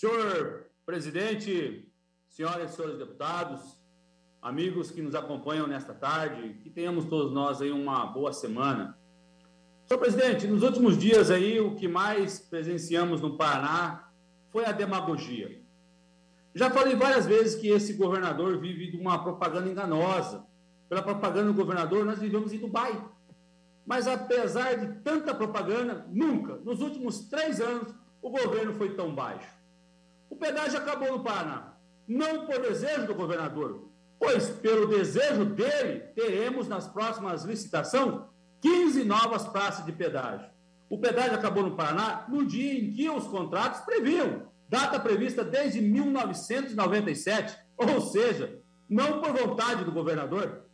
Senhor presidente, senhoras e senhores deputados, amigos que nos acompanham nesta tarde, que tenhamos todos nós aí uma boa semana. Senhor presidente, nos últimos dias aí, o que mais presenciamos no Paraná foi a demagogia. Já falei várias vezes que esse governador vive de uma propaganda enganosa. Pela propaganda do governador, nós vivemos em Dubai. Mas, apesar de tanta propaganda, nunca, nos últimos 3 anos, o governo foi tão baixo. O pedágio acabou no Paraná. Não por desejo do governador, pois, pelo desejo dele, teremos nas próximas licitações 15 novas praças de pedágio. O pedágio acabou no Paraná no dia em que os contratos previam, data prevista desde 1997, ou seja, não por vontade do governador.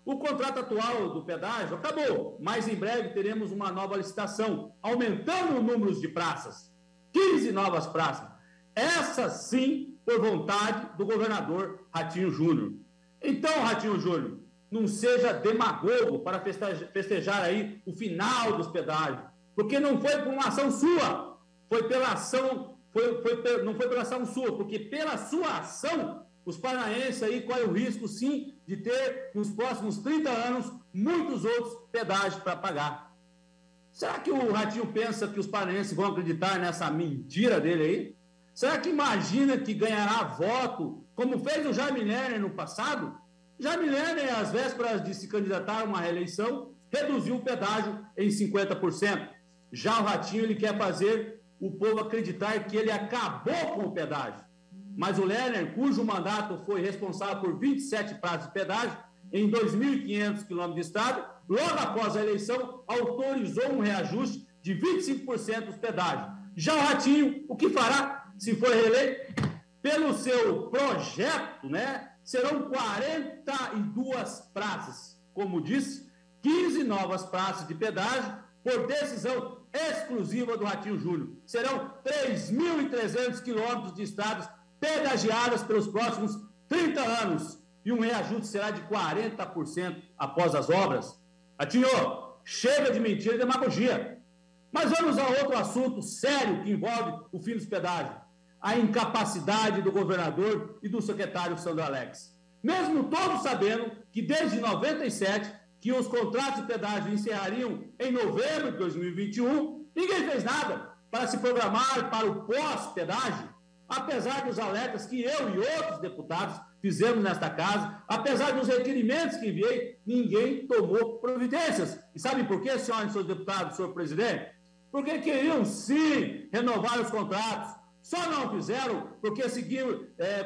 O contrato atual do pedágio acabou, mas em breve teremos uma nova licitação, aumentando o número de praças. 15 novas praças. Essa sim por vontade do governador Ratinho Júnior. Então, Ratinho Júnior, não seja demagogo para festejar aí o final dos pedágios, porque não foi por uma ação sua, foi pela ação, não foi pela ação sua, porque pela sua ação, os paranaenses aí correm o risco, sim, de ter, nos próximos 30 anos, muitos outros pedágios para pagar. Será que o Ratinho pensa que os paranaenses vão acreditar nessa mentira dele aí? Será que imagina que ganhará voto, como fez o Jaime Lerner no passado? Jaime Lerner, às vésperas de se candidatar a uma reeleição, reduziu o pedágio em 50%. Já o Ratinho, ele quer fazer o povo acreditar que ele acabou com o pedágio. Mas o Lerner, cujo mandato foi responsável por 27 praças de pedágio, em 2.500 quilômetros de estrada, logo após a eleição, autorizou um reajuste de 25% dos pedágios. Já o Ratinho, o que fará se for reeleito? Pelo seu projeto, né, serão 42 praças, como disse, 15 novas praças de pedágio por decisão exclusiva do Ratinho Júnior. Serão 3.300 quilômetros de estradas pedagiadas pelos próximos 30 anos e um reajuste será de 40% após as obras. Ratinho, chega de mentira e demagogia. Mas vamos a outro assunto sério que envolve o fim dos pedágios. A incapacidade do governador e do secretário Sandro Alex. Mesmo todos sabendo que desde 97, que os contratos de pedágio encerrariam em novembro de 2021, ninguém fez nada para se programar para o pós-pedágio. Apesar dos alertas que eu e outros deputados fizemos nesta casa, apesar dos requerimentos que enviei, ninguém tomou providências. E sabe por quê, senhores e senhores deputados, senhor presidente? Porque queriam, sim, renovar os contratos. Só não fizeram porque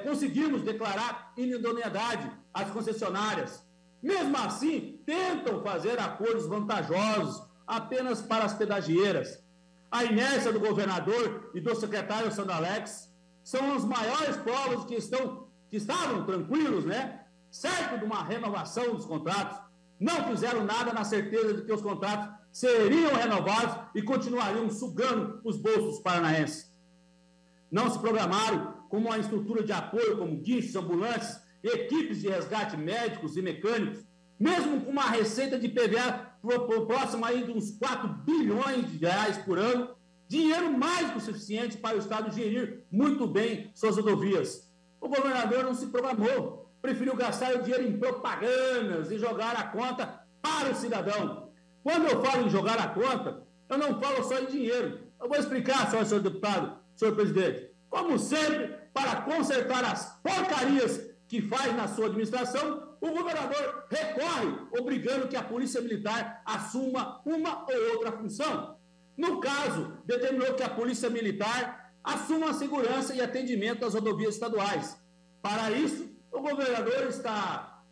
conseguimos declarar inidoneidade às concessionárias. Mesmo assim, tentam fazer acordos vantajosos apenas para as pedagieiras. A inércia do governador e do secretário Sandro Alex são os maiores polos que estavam tranquilos, né? Certo de uma renovação dos contratos. Não fizeram nada na certeza de que os contratos seriam renovados e continuariam sugando os bolsos paranaenses. Não se programaram com uma estrutura de apoio como guinchos, ambulantes, equipes de resgate médicos e mecânicos, mesmo com uma receita de PVA próxima aí de uns 4 bilhões de reais por ano, dinheiro mais do que suficiente para o Estado gerir muito bem suas rodovias. O governador não se programou, preferiu gastar o dinheiro em propagandas e jogar a conta para o cidadão. Quando eu falo em jogar a conta, eu não falo só em dinheiro. Eu vou explicar, senhor deputado, senhor presidente. Como sempre, para consertar as porcarias que faz na sua administração, o governador recorre, obrigando que a Polícia Militar assuma uma ou outra função. No caso, determinou que a Polícia Militar assuma a segurança e atendimento às rodovias estaduais. Para isso, o governador está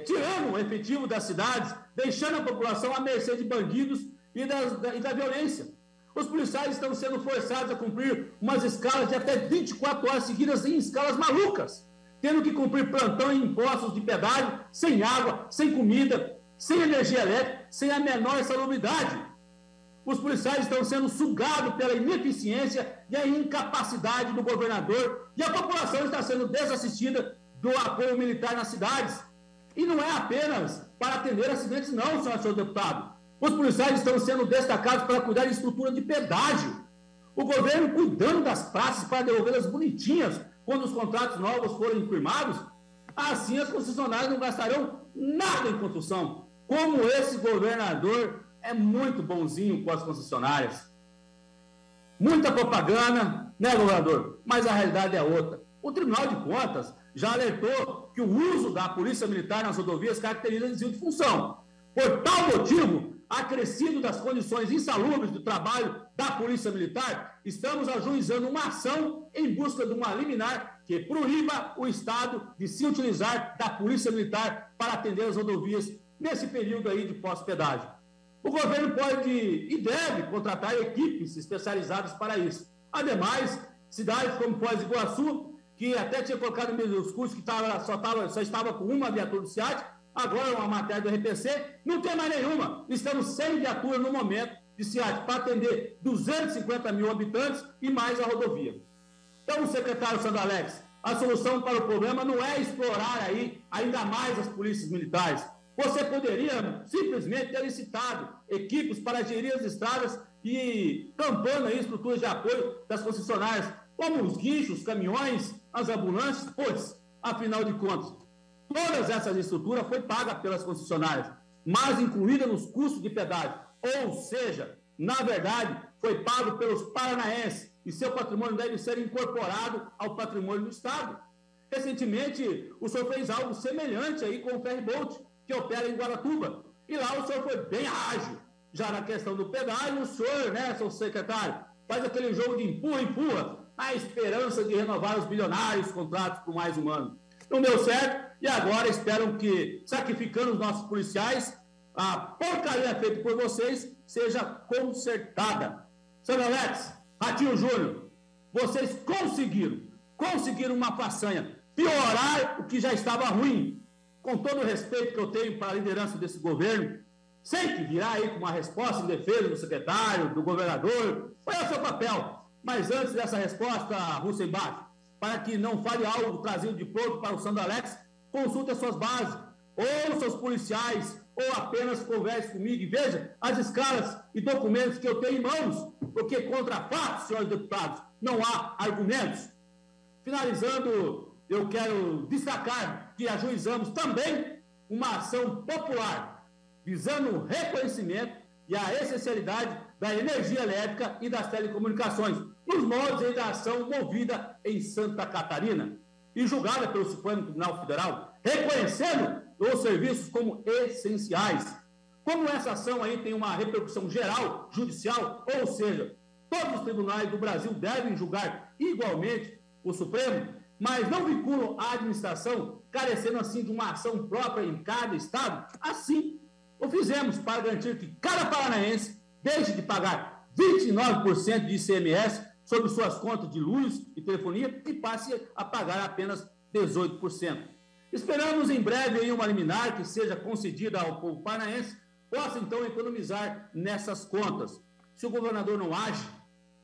tirando o efetivo das cidades, deixando a população à mercê de bandidos e da violência. Os policiais estão sendo forçados a cumprir umas escalas de até 24 horas seguidas em escalas malucas, tendo que cumprir plantão em impostos de pedágio, sem água, sem comida, sem energia elétrica, sem a menor salubridade. Os policiais estão sendo sugados pela ineficiência e a incapacidade do governador e a população está sendo desassistida do apoio militar nas cidades. E não é apenas para atender acidentes, não, senhor deputado. Os policiais estão sendo destacados para cuidar de estrutura de pedágio. O governo cuidando das praças para devolvê-las bonitinhas quando os contratos novos forem firmados. Assim, as concessionárias não gastarão nada em construção. Como esse governador é muito bonzinho com as concessionárias. Muita propaganda, né, governador? Mas a realidade é outra. O Tribunal de Contas já alertou que o uso da Polícia Militar nas rodovias caracteriza desvio de função. Por tal motivo, acrescido das condições insalubres do trabalho da Polícia Militar, estamos ajuizando uma ação em busca de uma liminar que proíba o Estado de se utilizar da Polícia Militar para atender as rodovias nesse período aí de pós-pedágio. O governo pode e deve contratar equipes especializadas para isso. Ademais, cidades como Foz do Iguaçu, que até tinha colocado nos cursos que só estava com uma viatura do SEAT, agora uma matéria do RPC, não tem mais nenhuma. Estamos sem viatura no momento de SEAT para atender 250 mil habitantes e mais a rodovia. Então, secretário Sandro Alex, a solução para o problema não é explorar aí ainda mais as polícias militares. Você poderia simplesmente ter licitado equipes para gerir as estradas e tampando aí estruturas de apoio das concessionárias, como os guinchos, caminhões, as ambulâncias, pois, afinal de contas, todas essas estruturas foi paga pelas concessionárias, mas incluída nos custos de pedágio. Ou seja, na verdade, foi pago pelos paranaenses e seu patrimônio deve ser incorporado ao patrimônio do Estado. Recentemente, o senhor fez algo semelhante aí com o ferryboat, que opera em Guaratuba. E lá o senhor foi bem ágil. Já na questão do pedágio, o senhor, né, seu secretário, faz aquele jogo de empurra, na esperança de renovar os bilionários contratos por mais um ano. Não deu certo e agora esperam que, sacrificando os nossos policiais, a porcaria feita por vocês seja consertada. Sandro Alex, Ratinho Júnior, vocês conseguiram uma façanha, piorar o que já estava ruim. Com todo o respeito que eu tenho para a liderança desse governo, sem que virar aí com uma resposta em defesa do secretário, do governador, foi o seu papel. Mas antes dessa resposta, Russa embaixo, para que não fale algo trazido de pronto para o Sandro Alex, consulte as suas bases, ou seus policiais, ou apenas converse comigo e veja as escalas e documentos que eu tenho em mãos, porque contra fatos, senhores deputados, não há argumentos. Finalizando, eu quero destacar que ajuizamos também uma ação popular, visando o reconhecimento e a essencialidade da energia elétrica e das telecomunicações, nos moldes da ação movida em Santa Catarina e julgada pelo Supremo Tribunal Federal, reconhecendo os serviços como essenciais. Como essa ação aí tem uma repercussão geral, judicial, ou seja, todos os tribunais do Brasil devem julgar igualmente o Supremo, mas não vinculam a administração, carecendo assim de uma ação própria em cada estado, assim o fizemos para garantir que cada paranaense deixe de pagar 29% de ICMS sobre suas contas de luz e telefonia e passe a pagar apenas 18%. Esperamos em breve aí uma liminar que seja concedida ao povo paranaense, possa então economizar nessas contas. Se o governador não age,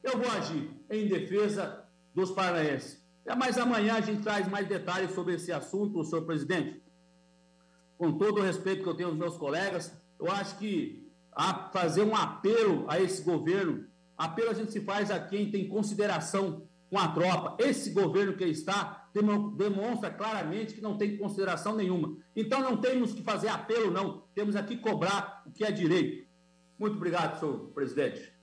eu vou agir em defesa dos paranaenses. Mas amanhã a gente traz mais detalhes sobre esse assunto, senhor presidente. Com todo o respeito que eu tenho aos meus colegas, eu acho que a fazer um apelo a esse governo, apelo a gente se faz a quem tem consideração com a tropa. Esse governo que está demonstra claramente que não tem consideração nenhuma. Então não temos que fazer apelo, não. Temos aqui que cobrar o que é direito. Muito obrigado, senhor presidente.